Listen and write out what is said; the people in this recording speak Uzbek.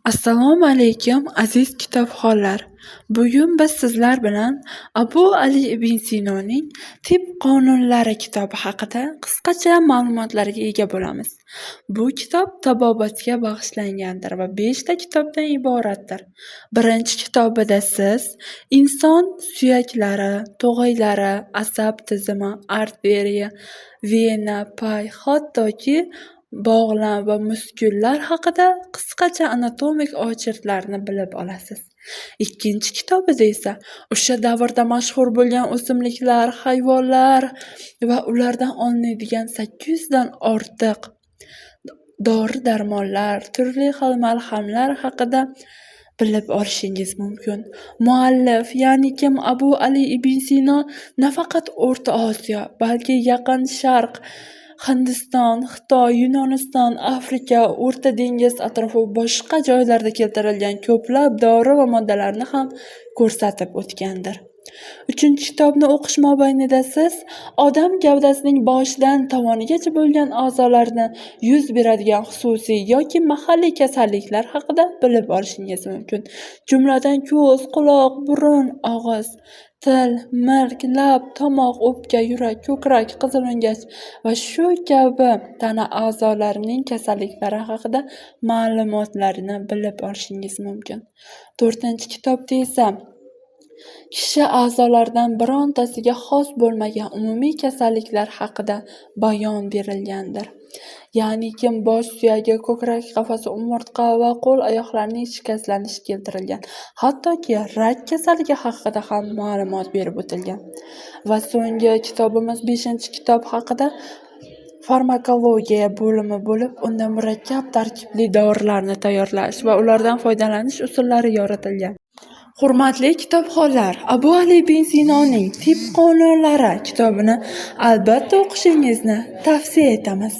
Assalomu alaykum aziz kitobxonlar. Bugun biz sizlar bilan Abu Ali ibn Sinoning Tibb qonunlari kitobi haqida qisqacha ma'lumotlarga ega bo'lamiz. Bu kitob tabobatga bag'ishlangandir va 5 ta kitobdan iboratdir. Birinchi kitobida siz inson suyaklari, to'g'aylari, asab tizimi, arteriya, vena, pay, hattoki bog'lam va muskullar haqida qisqacha anatomik ochertlarni bilib olasiz. Ikkinchi kitobida esa o'sha davrda mashhur bo'lgan o'simliklar, hayvonlar va ulardan olinadigan 800 dan ortiq dori-darmonlar, turli xil malhamlar haqida bilib olishingiz mumkin. Muallif, ya'ni kim Abu Ali ibn Sino nafaqat O'rta Osiyo, balki Yaqin Sharq, Hindiston, Xitoy, Yunoniston, Afrika, O'rta dengiz atrofi va boshqa joylarda keltirilgan ko'plab dori va moddalarni ham ko'rsatib o'tgandir. Uchinchi kitobni o'qish mobaynida siz odam gavdasining boshidan tovonigacha bo'lgan a'zolarni yuz beradigan xususiy yoki mahalliy kasalliklar haqida bilib olishingiz mumkin. Jumladan ko'z, quloq, burun, og'iz, til, milk, lab, tomoq, o'pka, yurak, ko'krak, qizilo'ngach va shu kabi tana a'zolarining kasalliklari haqida ma'lumotlarni bilib olishingiz mumkin. To'rtinchi kitobda esa kishi a'zolaridan birontasiga xos bo'lmagan umumiy kasalliklar haqida bayon berilgandir. Ya'ni kim bosh suyagi, ko'krak qafasi, umurtqa va qo'l-oyoqlarning shikastlanishi keltirilgan. Hattoki rak kasalligi haqida ham ma'lumot berib o'tilgan. Va so'nggi kitobimiz 5-kitob haqida farmakologiya bo'limi bo'lib, unda murakkab tarkibli dorilarni tayyorlash va ulardan foydalanish usullari yoritilgan. Hurmatli kitobxonlar, Abu Ali ibn Sinoning Tibb qonunlari kitobini albatta o'qishingizni tavsiya etamiz.